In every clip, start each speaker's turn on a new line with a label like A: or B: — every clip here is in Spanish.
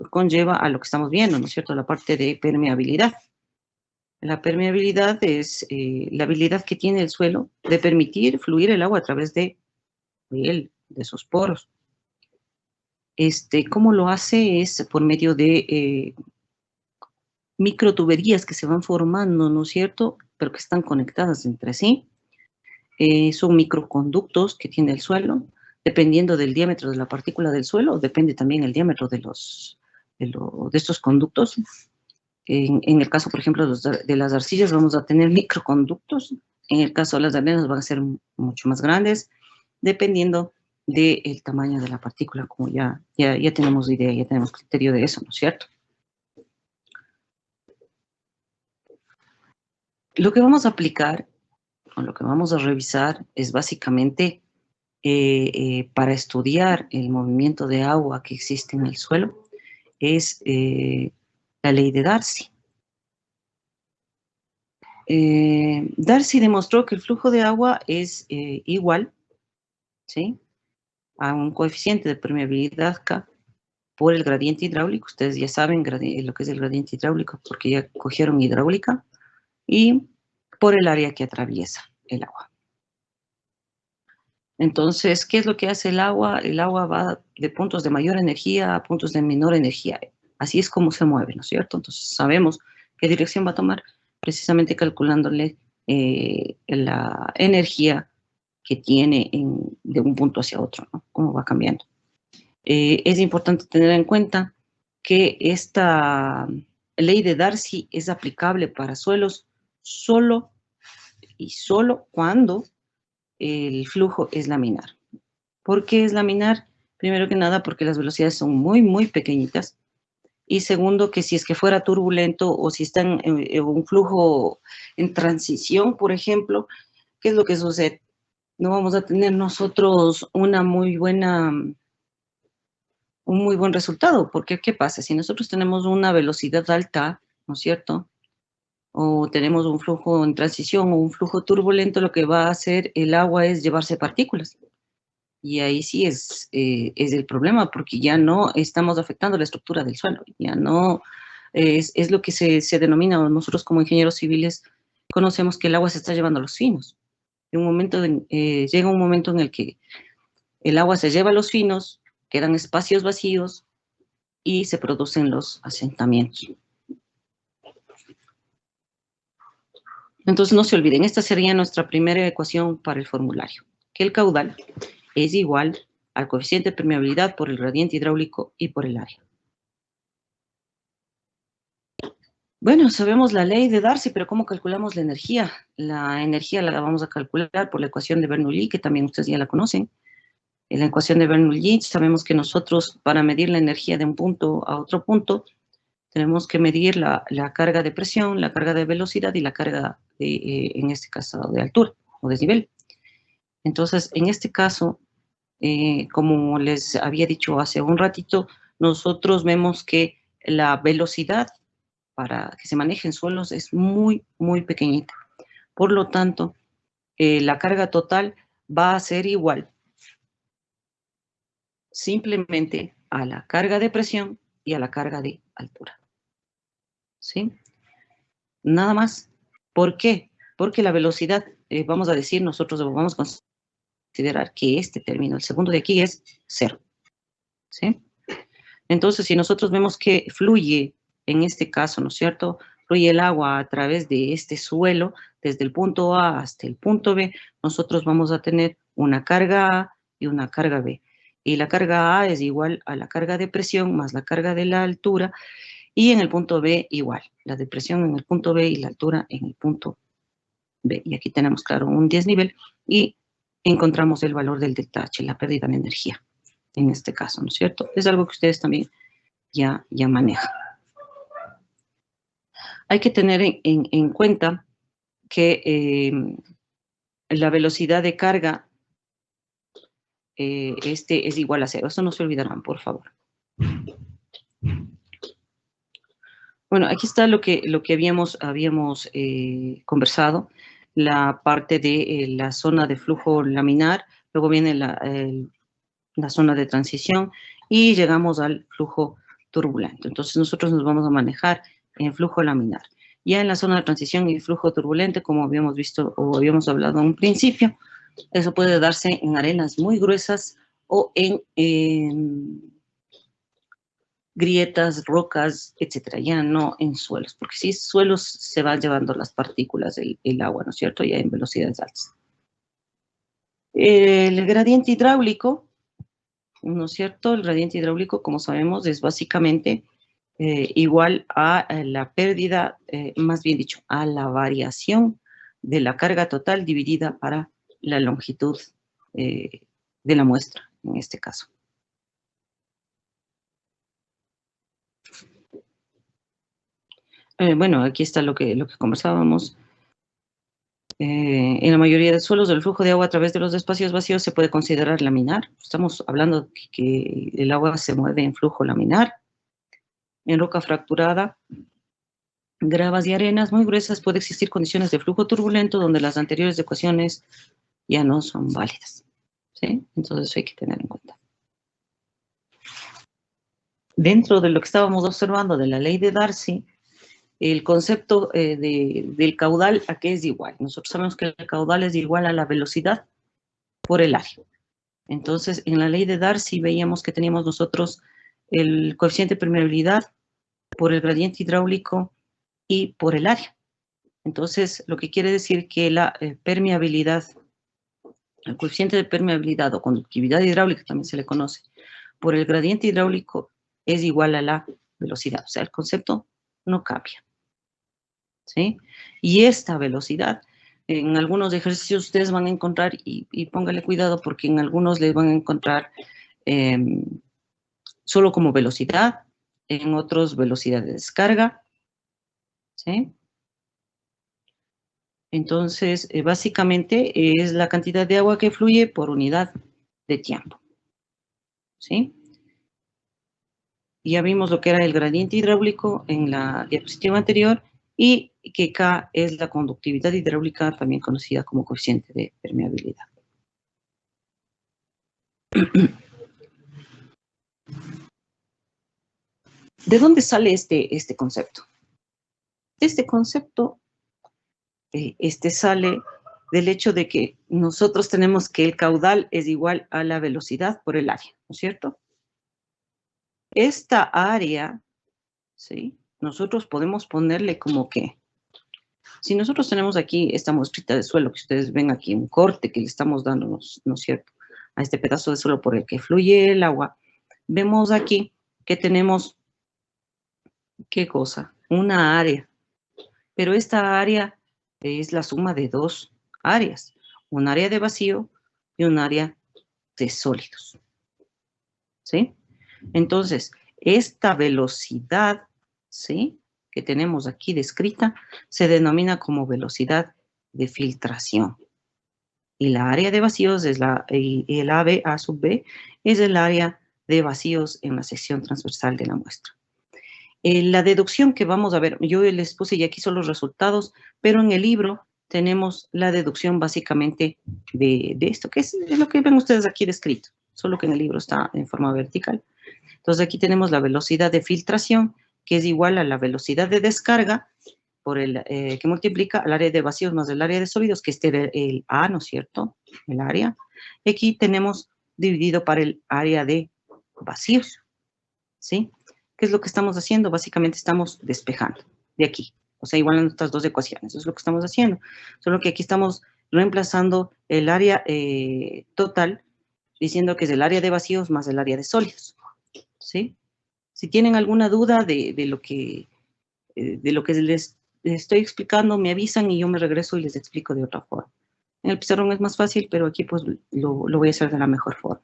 A: conlleva a lo que estamos viendo, ¿no es cierto?, la parte de permeabilidad. La permeabilidad es la habilidad que tiene el suelo de permitir fluir el agua a través de él, de sus poros. ¿Cómo lo hace? Es por medio de microtuberías que se van formando, ¿no es cierto?, pero que están conectadas entre sí. Son microconductos que tiene el suelo, dependiendo del diámetro de la partícula del suelo, depende también el diámetro de estos conductos. En el caso, por ejemplo, de las arcillas, vamos a tener microconductos. En el caso de las arenas van a ser mucho más grandes, dependiendo del tamaño de la partícula, como ya tenemos idea, ya tenemos criterio de eso, ¿no es cierto? Lo que vamos a aplicar, o lo que vamos a revisar, es básicamente para estudiar el movimiento de agua que existe en el suelo, es la ley de Darcy. Darcy demostró que el flujo de agua es igual, ¿sí?, a un coeficiente de permeabilidad K por el gradiente hidráulico. Ustedes ya saben lo que es el gradiente hidráulico porque ya cogieron hidráulica, y por el área que atraviesa el agua. Entonces, ¿qué es lo que hace el agua? El agua va de puntos de mayor energía a puntos de menor energía. Así es como se mueve, ¿no es cierto? Entonces, sabemos qué dirección va a tomar precisamente calculándole la energía que tiene de un punto hacia otro, ¿no?, cómo va cambiando. Es importante tener en cuenta que esta ley de Darcy es aplicable para suelos solo y solo cuando el flujo es laminar. ¿Por qué es laminar? Primero que nada, porque las velocidades son muy, muy pequeñitas. Y segundo, que si es que fuera turbulento o si está en un flujo en transición, por ejemplo, ¿qué es lo que sucede? No vamos a tener nosotros un muy buen resultado, porque ¿qué pasa? Si nosotros tenemos una velocidad alta, ¿no es cierto?, o tenemos un flujo en transición o un flujo turbulento, lo que va a hacer el agua es llevarse partículas. Y ahí sí es el problema, porque ya no estamos afectando la estructura del suelo, ya no es lo que se denomina, o nosotros como ingenieros civiles conocemos que el agua se está llevando a los finos. Llega un momento en el que el agua se lleva a los finos, quedan espacios vacíos y se producen los asentamientos. Entonces, no se olviden, esta sería nuestra primera ecuación para el formulario, que el caudal es igual al coeficiente de permeabilidad por el gradiente hidráulico y por el área. Bueno, sabemos la ley de Darcy, pero ¿cómo calculamos la energía? La energía la vamos a calcular por la ecuación de Bernoulli, que también ustedes ya la conocen. En la ecuación de Bernoulli sabemos que nosotros, para medir la energía de un punto a otro punto, tenemos que medir la carga de presión, la carga de velocidad y la carga, en este caso, de altura o desnivel. Entonces, en este caso, como les había dicho hace un ratito, nosotros vemos que la velocidad para que se manejen suelos es muy, muy pequeñita. Por lo tanto, la carga total va a ser igual simplemente a la carga de presión y a la carga de altura. ¿Sí? Nada más. ¿Por qué? Porque la velocidad, vamos a decir, nosotros vamos a considerar que este término, el segundo de aquí, es 0. ¿Sí? Entonces, si nosotros vemos que fluye, en este caso, ¿no es cierto?, fluye el agua a través de este suelo, desde el punto A hasta el punto B, nosotros vamos a tener una carga A y una carga B. Y la carga A es igual a la carga de presión más la carga de la altura, y en el punto B igual, la de presión en el punto B y la altura en el punto B. Y aquí tenemos, claro, un desnivel y encontramos el valor del delta H, la pérdida de energía, en este caso, ¿no es cierto? Es algo que ustedes también ya manejan. Hay que tener en cuenta que la velocidad de carga es igual a 0. Eso no se olvidarán, por favor. Bueno, aquí está lo que habíamos conversado, la parte de la zona de flujo laminar, luego viene la zona de transición y llegamos al flujo turbulento. Entonces nosotros nos vamos a manejar en flujo laminar. Ya en la zona de transición y flujo turbulento, como habíamos visto o habíamos hablado en un principio, eso puede darse en arenas muy gruesas o en grietas, rocas, etcétera, ya no en suelos, porque si suelos se van llevando las partículas del agua, ¿no es cierto? Ya en velocidades altas. El gradiente hidráulico, ¿no es cierto? El gradiente hidráulico, como sabemos, es básicamente igual a la pérdida, más bien dicho, a la variación de la carga total dividida para la longitud de la muestra, en este caso. Bueno, aquí está lo que conversábamos. En la mayoría de suelos, el flujo de agua a través de los espacios vacíos se puede considerar laminar. Estamos hablando que el agua se mueve en flujo laminar. En roca fracturada, gravas y arenas muy gruesas puede existir condiciones de flujo turbulento donde las anteriores ecuaciones ya no son válidas. ¿Sí? Entonces eso hay que tener en cuenta. Dentro de lo que estábamos observando de la ley de Darcy, el concepto del caudal, ¿a qué es igual? Nosotros sabemos que el caudal es igual a la velocidad por el área. Entonces, en la ley de Darcy veíamos que teníamos nosotros el coeficiente de permeabilidad por el gradiente hidráulico y por el área. Entonces, lo que quiere decir que la permeabilidad, el coeficiente de permeabilidad o conductividad hidráulica también se le conoce, por el gradiente hidráulico es igual a la velocidad. O sea, el concepto no cambia. ¿Sí? Y esta velocidad, en algunos ejercicios ustedes van a encontrar, y póngale cuidado porque en algunos les van a encontrar solo como velocidad, en otros velocidad de descarga, ¿sí? Entonces, básicamente es la cantidad de agua que fluye por unidad de tiempo, ¿sí? Ya vimos lo que era el gradiente hidráulico en la diapositiva anterior y que K es la conductividad hidráulica, también conocida como coeficiente de permeabilidad. ¿De dónde sale este concepto? Este concepto sale del hecho de que nosotros tenemos que el caudal es igual a la velocidad por el área, ¿no es cierto? Esta área, ¿sí? Nosotros podemos ponerle como que, si nosotros tenemos aquí esta muestrita de suelo, que ustedes ven aquí, un corte que le estamos dando, ¿no es cierto?, a este pedazo de suelo por el que fluye el agua, vemos aquí que tenemos, ¿qué cosa? Una área, pero esta área es la suma de dos áreas, un área de vacío y un área de sólidos, ¿sí? Entonces, esta velocidad, ¿sí?, que tenemos aquí descrita, se denomina como velocidad de filtración. Y la área de vacíos es y el AB, A sub B, es el área de vacíos en la sección transversal de la muestra. La deducción que vamos a ver, yo les puse ya aquí son los resultados, pero en el libro tenemos la deducción básicamente de esto, que es lo que ven ustedes aquí descrito, solo que en el libro está en forma vertical. Entonces aquí tenemos la velocidad de filtración, que es igual a la velocidad de descarga, por el que multiplica al área de vacíos más el área de sólidos, que es el A, ¿no es cierto?, el área. Y aquí tenemos dividido para el área de vacíos, ¿sí? ¿Qué es lo que estamos haciendo? Básicamente estamos despejando de aquí. O sea, igual en nuestras dos ecuaciones. Eso es lo que estamos haciendo. Solo que aquí estamos reemplazando el área total, diciendo que es el área de vacíos más el área de sólidos, ¿sí? Si tienen alguna duda de lo que les estoy explicando, me avisan y yo me regreso y les explico de otra forma. En el pizarrón es más fácil, pero aquí pues lo voy a hacer de la mejor forma.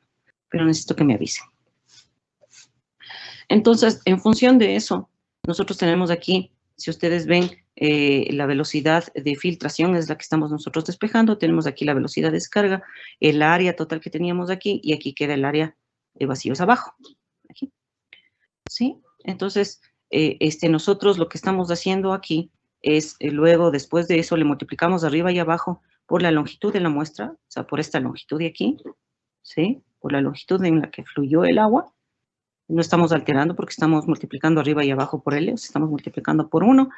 A: Pero necesito que me avisen. Entonces, en función de eso, nosotros tenemos aquí, si ustedes ven, la velocidad de filtración es la que estamos nosotros despejando. Tenemos aquí la velocidad de descarga, el área total que teníamos aquí, y aquí queda el área de vacíos abajo. Aquí. ¿Sí? Entonces, nosotros lo que estamos haciendo aquí es, luego, después de eso, le multiplicamos arriba y abajo por la longitud de la muestra, o sea, por esta longitud de aquí, ¿sí? Por la longitud en la que fluyó el agua, No estamos alterando porque estamos multiplicando arriba y abajo por L, estamos multiplicando por 1.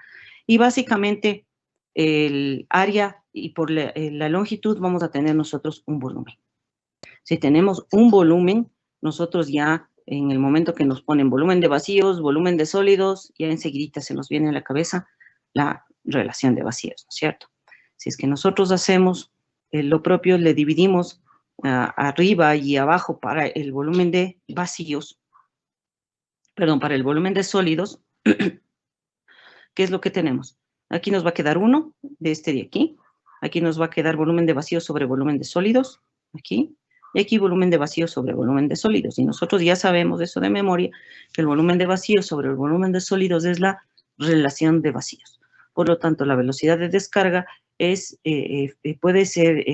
A: Y básicamente el área y por la longitud vamos a tener nosotros un volumen. Si tenemos un volumen, nosotros ya en el momento que nos ponen volumen de vacíos, volumen de sólidos, ya enseguida se nos viene a la cabeza la relación de vacíos, ¿no es cierto? Si es que nosotros hacemos lo propio, le dividimos arriba y abajo para el volumen de vacíos, perdón, para el volumen de sólidos, ¿qué es lo que tenemos? Aquí nos va a quedar 1 de este de aquí. Aquí nos va a quedar volumen de vacíos sobre volumen de sólidos. Aquí. Y aquí volumen de vacíos sobre volumen de sólidos. Y nosotros ya sabemos eso de memoria, que el volumen de vacíos sobre el volumen de sólidos es la relación de vacíos. Por lo tanto, la velocidad de descarga es, puede ser,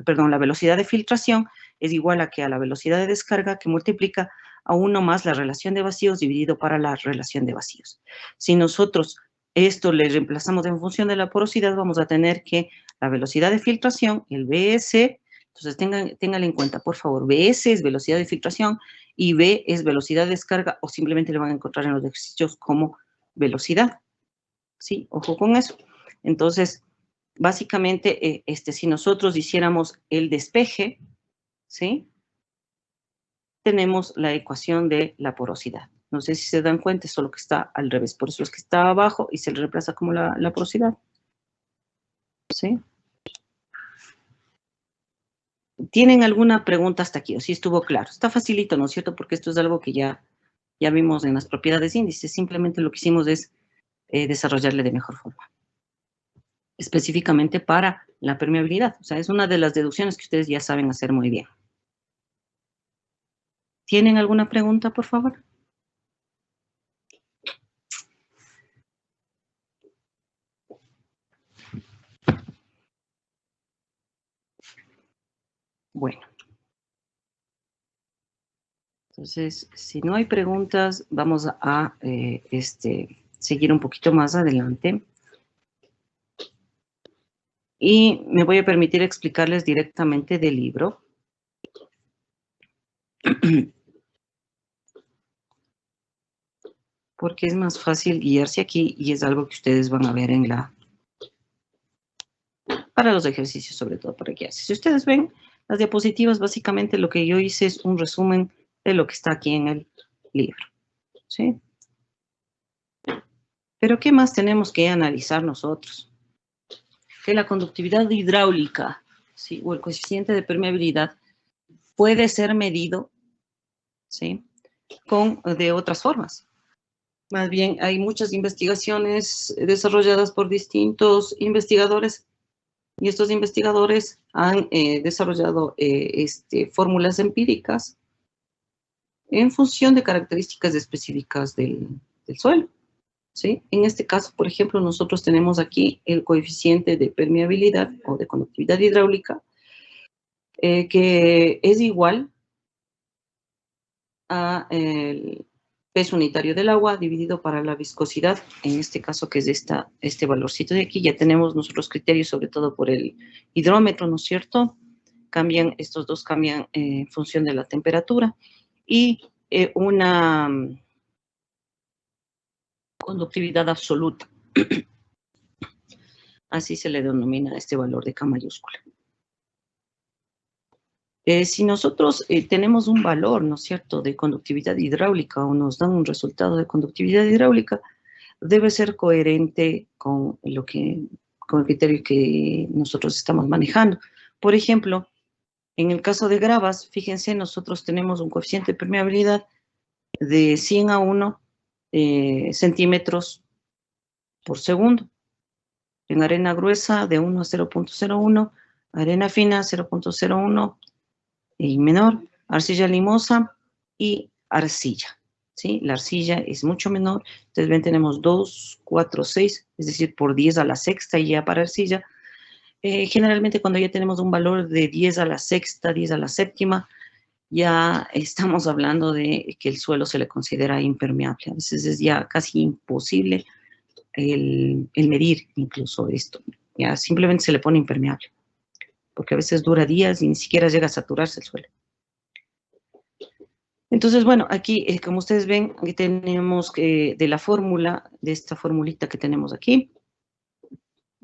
A: perdón, la velocidad de filtración es igual a que a la velocidad de descarga que multiplica a 1 más la relación de vacíos dividido para la relación de vacíos. Si nosotros esto le reemplazamos en función de la porosidad, vamos a tener que la velocidad de filtración, el BS, entonces ténganlo en cuenta, por favor, BS es velocidad de filtración y B es velocidad de descarga, o simplemente le van a encontrar en los ejercicios como velocidad. ¿Sí? Ojo con eso. Entonces, básicamente, si nosotros hiciéramos el despeje, ¿sí? Tenemos la ecuación de la porosidad. No sé si se dan cuenta, solo que está al revés. Por eso es que está abajo y se le reemplaza como la porosidad. ¿Sí? ¿Tienen alguna pregunta hasta aquí? ¿O sí estuvo claro? Está facilito, ¿no es cierto? Porque esto es algo que ya vimos en las propiedades índices. Simplemente lo que hicimos es desarrollarle de mejor forma. Específicamente para la permeabilidad. O sea, es una de las deducciones que ustedes ya saben hacer muy bien. ¿Tienen alguna pregunta, por favor? Bueno. Entonces, si no hay preguntas, vamos a seguir un poquito más adelante. Y me voy a permitir explicarles directamente del libro. Porque es más fácil guiarse aquí y es algo que ustedes van a ver para los ejercicios, sobre todo para guiarse. Si ustedes ven las diapositivas, básicamente lo que yo hice es un resumen de lo que está aquí en el libro. ¿Sí? Pero ¿qué más tenemos que analizar nosotros? Que la conductividad hidráulica, ¿sí? O el coeficiente de permeabilidad puede ser medido, ¿sí? De otras formas. Más bien, hay muchas investigaciones desarrolladas por distintos investigadores y estos investigadores han desarrollado fórmulas empíricas en función de características específicas del suelo. ¿Sí? En este caso, por ejemplo, nosotros tenemos aquí el coeficiente de permeabilidad o de conductividad hidráulica, que es igual a el peso unitario del agua dividido para la viscosidad, en este caso que es este valorcito de aquí. Ya tenemos nosotros criterios, sobre todo por el hidrómetro, ¿no es cierto? Estos dos cambian en función de la temperatura. Y una conductividad absoluta. Así se le denomina este valor de K mayúscula. Si nosotros tenemos un valor, ¿no es cierto?, de conductividad hidráulica o nos dan un resultado de conductividad hidráulica, debe ser coherente con el criterio que nosotros estamos manejando. Por ejemplo, en el caso de gravas, fíjense, nosotros tenemos un coeficiente de permeabilidad de 100 a 1 centímetros por segundo. En arena gruesa de 1 a 0.01, arena fina 0.01 y menor, arcilla limosa y arcilla. ¿Sí? La arcilla es mucho menor. Entonces ven, tenemos 2, 4, 6, es decir, por 10 a la sexta ya para arcilla. Generalmente cuando ya tenemos un valor de 10 a la sexta, 10 a la séptima, ya estamos hablando de que el suelo se le considera impermeable. A veces es ya casi imposible el medir incluso esto. Ya simplemente se le pone impermeable, porque a veces dura días y ni siquiera llega a saturarse el suelo. Entonces, bueno, aquí, como ustedes ven, aquí tenemos de la fórmula, de esta formulita que tenemos aquí,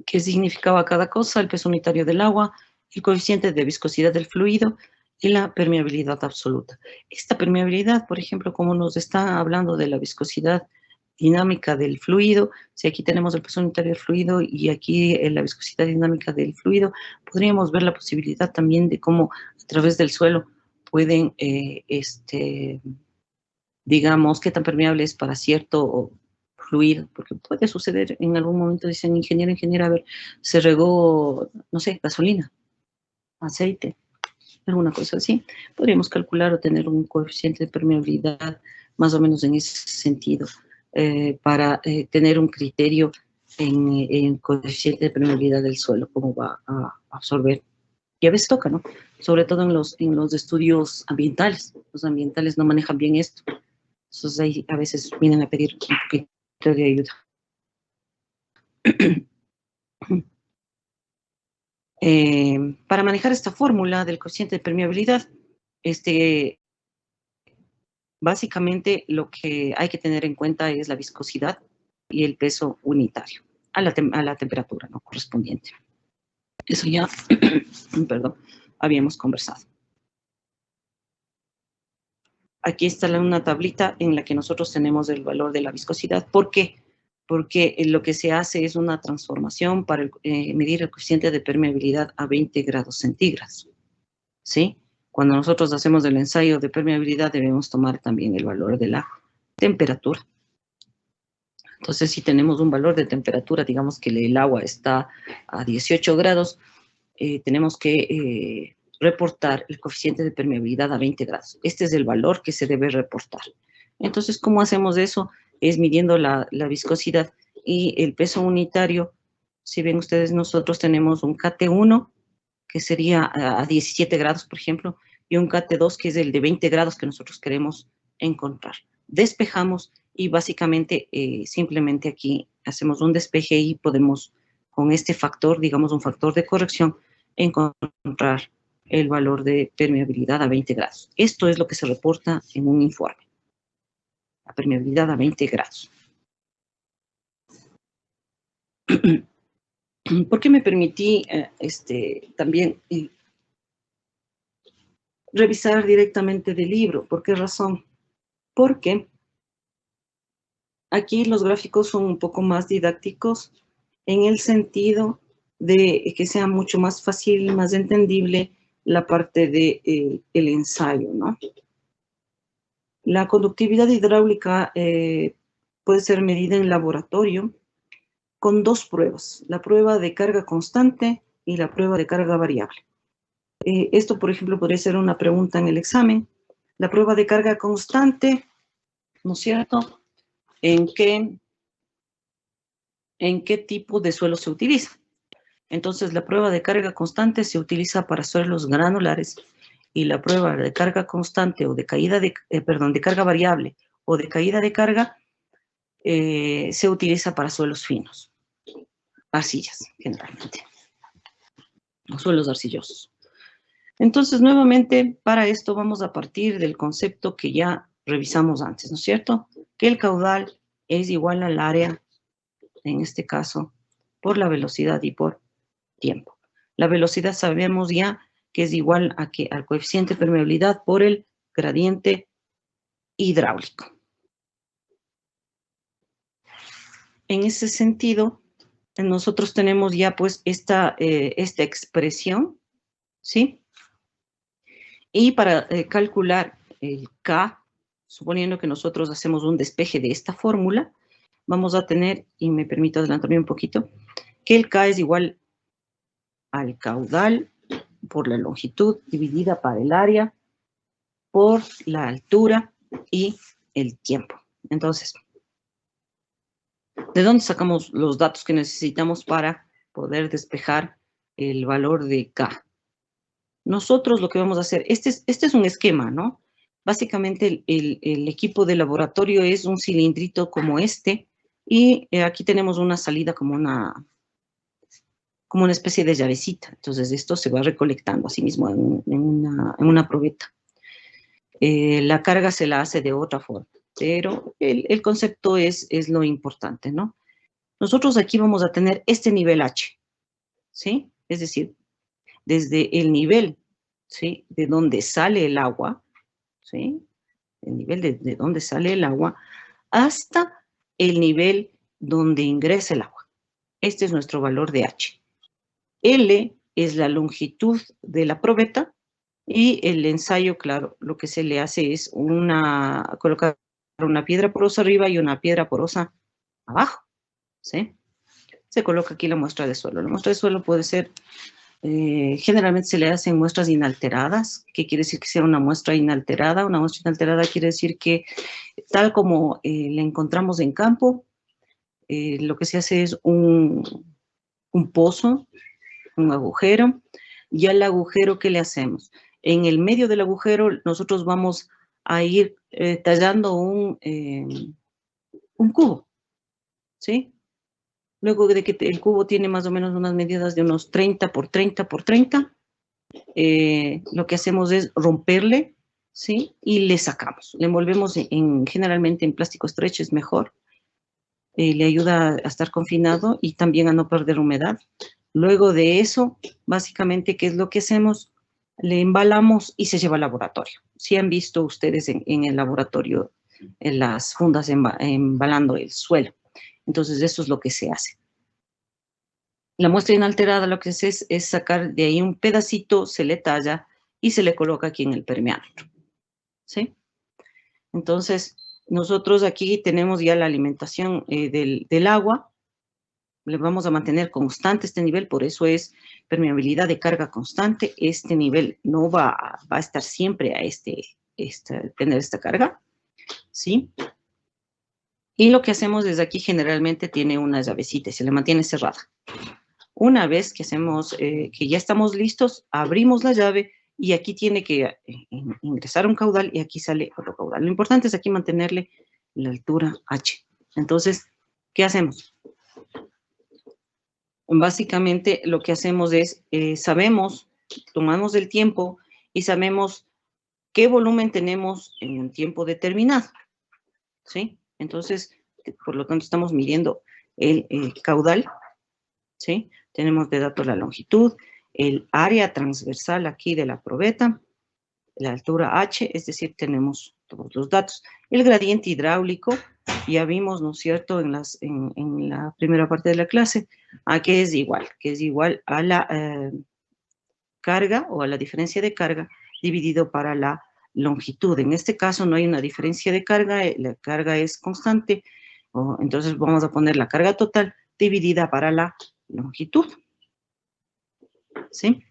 A: qué significaba cada cosa, el peso unitario del agua, el coeficiente de viscosidad del fluido y la permeabilidad absoluta. Esta permeabilidad, por ejemplo, como nos está hablando de la viscosidad dinámica del fluido, si aquí tenemos el peso unitario del fluido y aquí la viscosidad dinámica del fluido, podríamos ver la posibilidad también de cómo a través del suelo pueden, digamos, qué tan permeable es para cierto fluido, porque puede suceder en algún momento, dicen ingeniera, a ver, se regó, no sé, gasolina, aceite, alguna cosa así. Podríamos calcular o tener un coeficiente de permeabilidad más o menos en ese sentido, para tener un criterio en coeficiente de permeabilidad del suelo, cómo va a absorber. Y a veces toca, ¿no? Sobre todo en los estudios ambientales. Los ambientales no manejan bien esto. Entonces ahí a veces vienen a pedir un poquito de ayuda. Para manejar esta fórmula del coeficiente de permeabilidad, básicamente lo que hay que tener en cuenta es la viscosidad y el peso unitario a la temperatura, ¿no?, correspondiente. Eso ya, perdón, habíamos conversado. Aquí está una tablita en la que nosotros tenemos el valor de la viscosidad. ¿Por qué? Porque lo que se hace es una transformación para medir el coeficiente de permeabilidad a 20 grados centígrados, ¿sí? Cuando nosotros hacemos el ensayo de permeabilidad debemos tomar también el valor de la temperatura. Entonces, si tenemos un valor de temperatura, digamos que el agua está a 18 grados, tenemos que reportar el coeficiente de permeabilidad a 20 grados. Este es el valor que se debe reportar. Entonces, ¿cómo hacemos eso? Es midiendo la viscosidad y el peso unitario. Si ven ustedes, nosotros tenemos un KT1, que sería a 17 grados, por ejemplo, y un KT2, que es el de 20 grados que nosotros queremos encontrar. Despejamos y básicamente simplemente aquí hacemos un despeje y podemos, con este factor, digamos un factor de corrección, encontrar el valor de permeabilidad a 20 grados. Esto es lo que se reporta en un informe. La permeabilidad a 20 grados. ¿Por qué me permití también revisar directamente del libro? ¿Por qué razón? Porque aquí los gráficos son un poco más didácticos en el sentido de que sea mucho más fácil, más entendible la parte de el ensayo, ¿no? La conductividad hidráulica puede ser medida en laboratorio con dos pruebas, la prueba de carga constante y la prueba de carga variable. Esto, por ejemplo, podría ser una pregunta en el examen. La prueba de carga constante, ¿no es cierto? ¿En qué tipo de suelo se utiliza? Entonces, la prueba de carga constante se utiliza para suelos granulares y la prueba de carga constante o de caída de carga variable o de caída de carga se utiliza para suelos finos, arcillas, generalmente, o suelos arcillosos. Entonces, nuevamente, para esto vamos a partir del concepto que ya revisamos antes, ¿no es cierto? Que el caudal es igual al área, en este caso, por la velocidad y por tiempo. La velocidad sabemos ya que es igual al coeficiente de permeabilidad por el gradiente hidráulico. En ese sentido, nosotros tenemos ya pues esta expresión, ¿sí? Y para calcular el K, suponiendo que nosotros hacemos un despeje de esta fórmula, vamos a tener, y me permito adelantarme un poquito, que el K es igual al caudal por la longitud dividida para el área por la altura y el tiempo. Entonces, ¿de dónde sacamos los datos que necesitamos para poder despejar el valor de K? Nosotros lo que vamos a hacer, este es un esquema, ¿no? Básicamente el equipo de laboratorio es un cilindrito como este y aquí tenemos una salida como una especie de llavecita. Entonces esto se va recolectando así mismo en una probeta. la carga se la hace de otra forma, pero el concepto es lo importante, ¿no? Nosotros aquí vamos a tener este nivel H, ¿sí? Es decir, desde el nivel, ¿sí? De donde sale el agua, ¿sí? El nivel de donde sale el agua, hasta el nivel donde ingresa el agua. Este es nuestro valor de H. L es la longitud de la probeta y el ensayo, claro, lo que se le hace es colocar una piedra porosa arriba y una piedra porosa abajo, ¿sí? Se coloca aquí la muestra de suelo. La muestra de suelo puede ser, generalmente se le hacen muestras inalteradas. ¿Qué quiere decir que sea una muestra inalterada? Una muestra inalterada quiere decir que tal como la encontramos en campo, lo que se hace es un pozo, un agujero, y al agujero, ¿qué le hacemos? En el medio del agujero nosotros vamos a ir tallando un cubo, ¿sí? Luego de que el cubo tiene más o menos unas medidas de unos 30 por 30 por 30, lo que hacemos es romperle, ¿sí? Y le sacamos. Le envolvemos generalmente en plástico estrecho, es mejor. Le ayuda a estar confinado y también a no perder humedad. Luego de eso, básicamente, ¿qué es lo que hacemos? Le embalamos y se lleva al laboratorio. Si han visto ustedes en el laboratorio, en las fundas embalando el suelo. Entonces, eso es lo que se hace. La muestra inalterada lo que se hace es sacar de ahí un pedacito, se le talla y se le coloca aquí en el permeámetro, ¿sí? Entonces, nosotros aquí tenemos ya la alimentación del agua. Le vamos a mantener constante este nivel, por eso es permeabilidad de carga constante. Este nivel no va a estar siempre a tener esta carga, ¿sí? Y lo que hacemos desde aquí generalmente tiene una llavecita y se le mantiene cerrada. Una vez que que ya estamos listos, abrimos la llave y aquí tiene que ingresar un caudal y aquí sale otro caudal. Lo importante es aquí mantenerle la altura H. Entonces, ¿qué hacemos? Básicamente lo que hacemos es, tomamos el tiempo y sabemos qué volumen tenemos en un tiempo determinado, ¿sí? Entonces, por lo tanto, estamos midiendo el caudal, ¿sí? Tenemos de datos la longitud, el área transversal aquí de la probeta, la altura H, es decir, tenemos todos los datos. El gradiente hidráulico, ya vimos, ¿no es cierto?, en la primera parte de la clase, a que es igual a la carga o a la diferencia de carga dividido para la longitud. En este caso no hay una diferencia de carga, la carga es constante, entonces vamos a poner la carga total dividida para la longitud, ¿sí?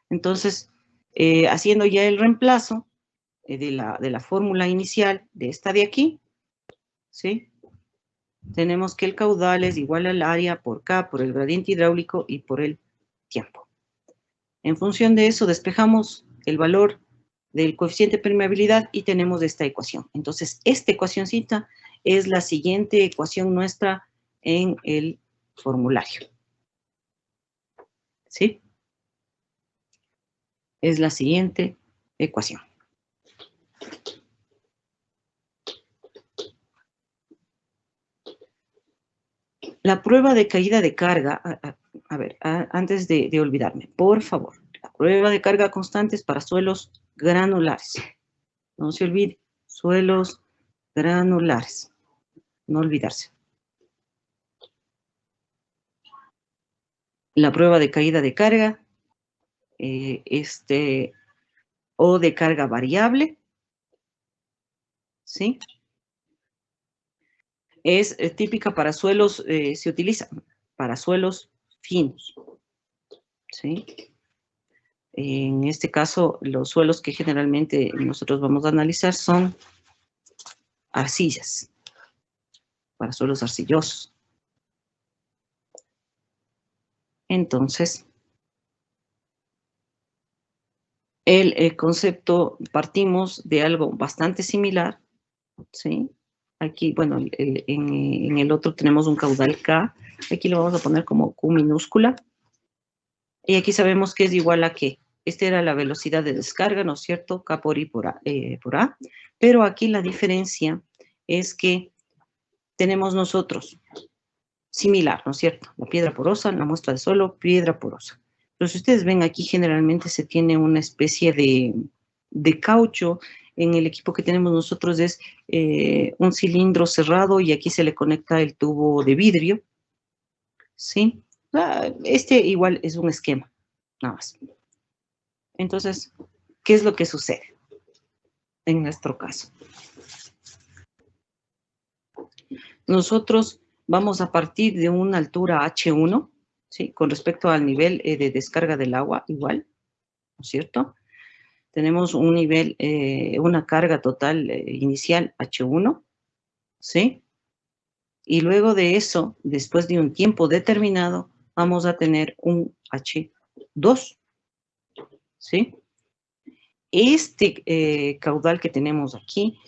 A: Entonces, haciendo ya el reemplazo de la fórmula inicial de esta de aquí, ¿sí? Tenemos que el caudal es igual al área por K, por el gradiente hidráulico y por el tiempo. En función de eso, despejamos el valor del coeficiente de permeabilidad y tenemos esta ecuación. Entonces, esta ecuacióncita es la siguiente ecuación nuestra en el formulario, ¿sí? Es la siguiente ecuación. La prueba de caída de carga, a ver, antes de olvidarme, por favor, la prueba de carga constante es para suelos granulares. No se olvide, suelos granulares. No olvidarse. La prueba de caída de carga, o de carga variable, ¿sí? Es típica para suelos, se utiliza para suelos finos, ¿sí? En este caso, los suelos que generalmente nosotros vamos a analizar son arcillas, para suelos arcillosos. Entonces, el concepto, partimos de algo bastante similar, ¿sí? Aquí, bueno, en el otro tenemos un caudal K, aquí lo vamos a poner como Q minúscula, y aquí sabemos que es igual a ¿qué? Esta era la velocidad de descarga, ¿no es cierto? K por I por A. Pero aquí la diferencia es que tenemos nosotros similar, ¿no es cierto? La piedra porosa, la muestra de suelo, piedra porosa. Entonces, ustedes ven aquí generalmente se tiene una especie de caucho. En el equipo que tenemos nosotros es un cilindro cerrado y aquí se le conecta el tubo de vidrio, ¿sí? Este igual es un esquema, nada más. Entonces, ¿qué es lo que sucede en nuestro caso? Nosotros vamos a partir de una altura H1, ¿sí? Con respecto al nivel de descarga del agua, igual, ¿no es cierto? Tenemos un nivel, una carga total inicial H1, ¿sí? Y luego de eso, después de un tiempo determinado, vamos a tener un H2, ¿sí? Este caudal que tenemos aquí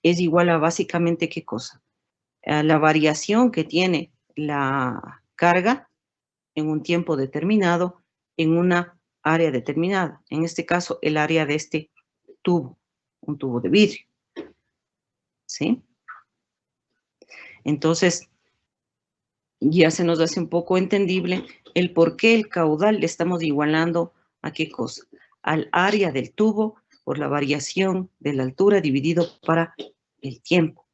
A: es igual a básicamente, ¿qué cosa? A la variación que tiene la carga en un tiempo determinado en una área determinada. En este caso, el área de este tubo, un tubo de vidrio, ¿sí? Entonces, ya se nos hace un poco entendible el por qué el caudal le estamos igualando a qué cosa, al área del tubo por la variación de la altura dividido para el tiempo.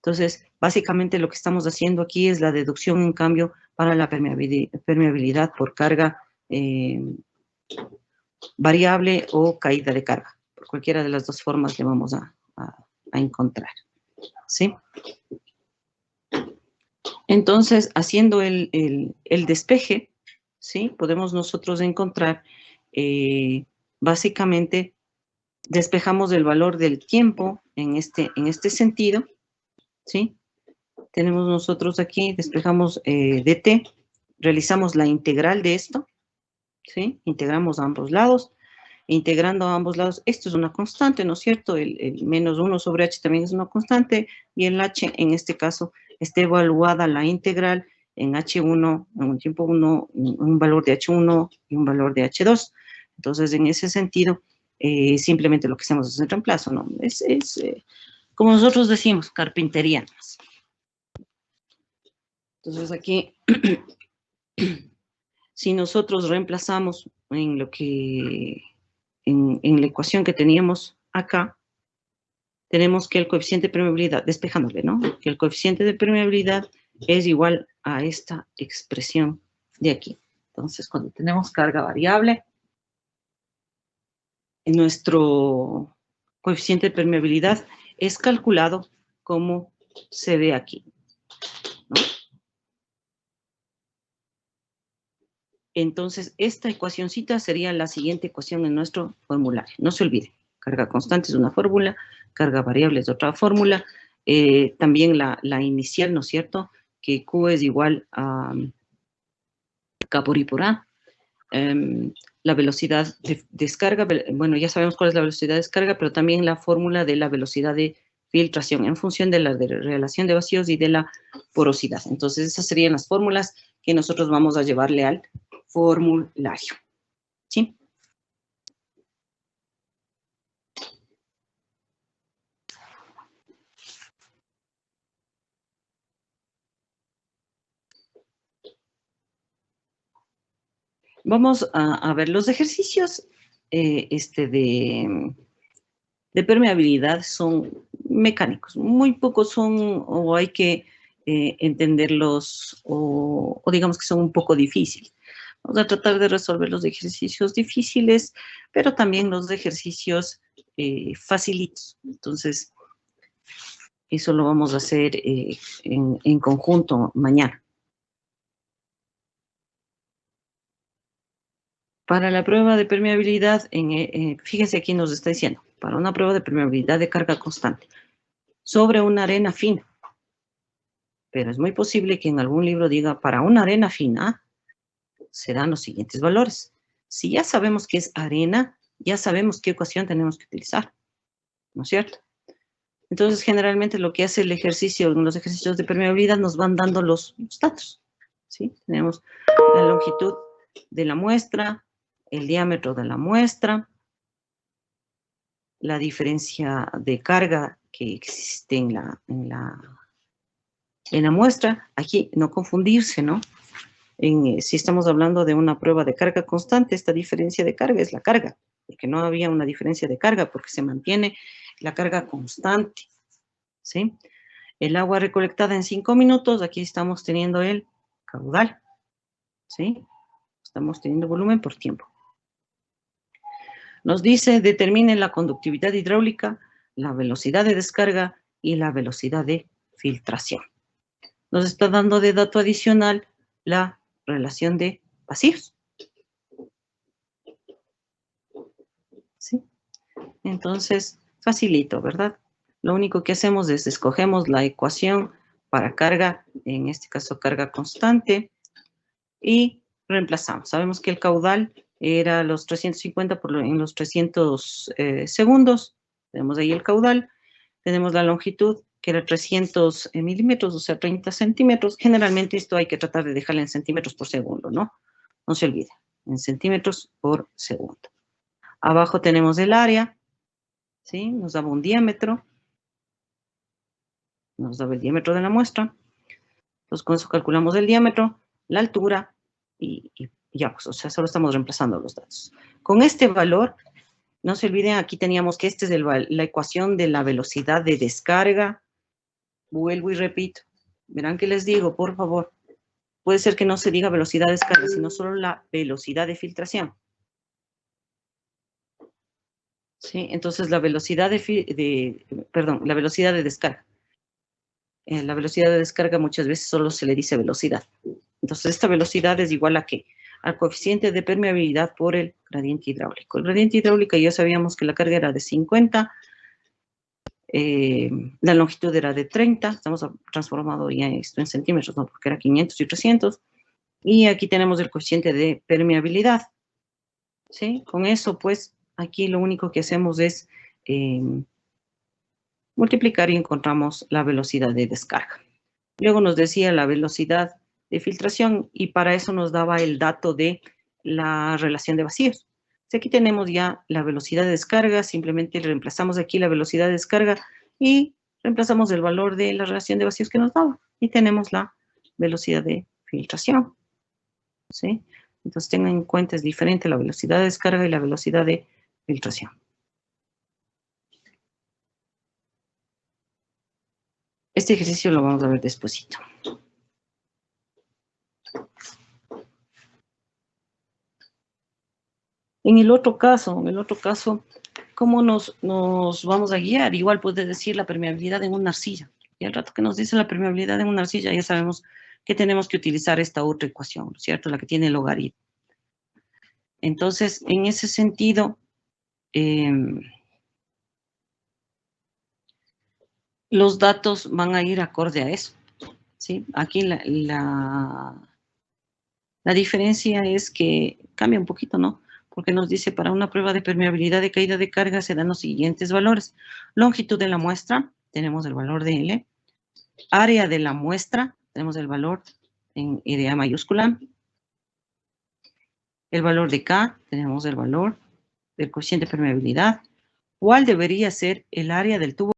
A: Entonces, básicamente lo que estamos haciendo aquí es la deducción, en cambio, para la permeabilidad por carga variable o caída de carga. Por cualquiera de las dos formas le vamos a encontrar, ¿sí? Entonces, haciendo el despeje, ¿sí? Podemos nosotros encontrar, básicamente, despejamos el valor del tiempo en este sentido, ¿sí? Tenemos nosotros aquí, despejamos dt, realizamos la integral de esto, ¿sí? Integramos a ambos lados. Integrando a ambos lados, esto es una constante, ¿no es cierto? El menos 1 sobre h también es una constante, y el h, en este caso, está evaluada la integral en h1, en un tiempo 1, un valor de h1 y un valor de h2. Entonces, en ese sentido, simplemente lo que hacemos es el reemplazo, ¿no? Es como nosotros decimos, carpintería. Entonces, aquí, si nosotros reemplazamos en lo que... En la ecuación que teníamos acá, tenemos que el coeficiente de permeabilidad, despejándole, ¿no? Que el coeficiente de permeabilidad es igual a esta expresión de aquí. Entonces, cuando tenemos carga variable, nuestro coeficiente de permeabilidad es calculado como se ve aquí, ¿no? Entonces, esta ecuacioncita sería la siguiente ecuación en nuestro formulario. No se olvide, carga constante es una fórmula, carga variable es otra fórmula, también la inicial, ¿no es cierto? Que Q es igual a K por I por A. La velocidad de descarga, bueno, ya sabemos cuál es la velocidad de descarga, pero también la fórmula de la velocidad de filtración en función de la relación de vacíos y de la porosidad. Entonces, esas serían las fórmulas que nosotros vamos a llevarle al formulario, ¿sí? Vamos a ver los ejercicios de permeabilidad son mecánicos, muy pocos son o hay que entenderlos o digamos que son un poco difíciles. Vamos a tratar de resolver los ejercicios difíciles, pero también los ejercicios facilitos. Entonces, eso lo vamos a hacer en conjunto mañana. Para la prueba de permeabilidad, fíjense aquí nos está diciendo, para una prueba de permeabilidad de carga constante, sobre una arena fina. Pero es muy posible que en algún libro diga, para una arena fina, se dan los siguientes valores. Si ya sabemos que es arena, ya sabemos qué ecuación tenemos que utilizar, ¿no es cierto? Entonces, generalmente lo que hace el ejercicio, los ejercicios de permeabilidad nos van dando los datos, ¿sí? Tenemos la longitud de la muestra, el diámetro de la muestra, la diferencia de carga que existe en la muestra. Aquí no confundirse, ¿no? Si estamos hablando de una prueba de carga constante, esta diferencia de carga es la carga, porque no había una diferencia de carga, porque se mantiene la carga constante, ¿sí? El agua recolectada en 5 minutos, aquí estamos teniendo el caudal, ¿sí? Estamos teniendo volumen por tiempo. Nos dice, determine la conductividad hidráulica, la velocidad de descarga y la velocidad de filtración. Nos está dando de dato adicional la relación de vacíos. ¿Sí? Entonces, facilito, ¿verdad? Lo único que hacemos es escogemos la ecuación para carga, en este caso carga constante, y reemplazamos. Sabemos que el caudal era los 350 en los 300 segundos. Tenemos ahí el caudal. Tenemos la longitud, que era 300 milímetros, o sea, 30 centímetros. Generalmente esto hay que tratar de dejarlo en centímetros por segundo, ¿no? No se olvide, en centímetros por segundo. Abajo tenemos el área, ¿sí? Nos daba un diámetro. Nos daba el diámetro de la muestra. Entonces, con eso calculamos el diámetro, la altura y ya, pues, o sea, solo estamos reemplazando los datos. Con este valor, no se olviden, aquí teníamos que esta es la ecuación de la velocidad de descarga. Vuelvo y repito. Verán que les digo, por favor. Puede ser que no se diga velocidad de descarga, sino solo la velocidad de filtración. ¿Sí? Entonces, la velocidad la velocidad de descarga. La velocidad de descarga muchas veces solo se le dice velocidad. Entonces, esta velocidad es igual a ¿qué? Al coeficiente de permeabilidad por el gradiente hidráulico. El gradiente hidráulico ya sabíamos que la carga era de 50, la longitud era de 30, estamos transformando ya esto en centímetros, ¿no? Porque era 500 y 300. Y aquí tenemos el coeficiente de permeabilidad, ¿sí? Con eso, pues, aquí lo único que hacemos es multiplicar y encontramos la velocidad de descarga. Luego nos decía la velocidad de filtración y para eso nos daba el dato de la relación de vacíos. Aquí tenemos ya la velocidad de descarga, simplemente reemplazamos aquí la velocidad de descarga y reemplazamos el valor de la relación de vacíos que nos daba. Y tenemos la velocidad de filtración, ¿sí? Entonces tengan en cuenta, es diferente la velocidad de descarga y la velocidad de filtración. Este ejercicio lo vamos a ver despuesito. En el otro caso, ¿cómo nos vamos a guiar? Igual puede decir la permeabilidad en una arcilla. Y al rato que nos dice la permeabilidad en una arcilla, ya sabemos que tenemos que utilizar esta otra ecuación, ¿cierto? La que tiene el logaritmo. Entonces, en ese sentido, los datos van a ir acorde a eso, ¿sí? Aquí la diferencia es que cambia un poquito, ¿no? Porque nos dice, para una prueba de permeabilidad de caída de carga se dan los siguientes valores. Longitud de la muestra, tenemos el valor de L. Área de la muestra, tenemos el valor en RA mayúscula. El valor de K, tenemos el valor del coeficiente de permeabilidad. ¿Cuál debería ser el área del tubo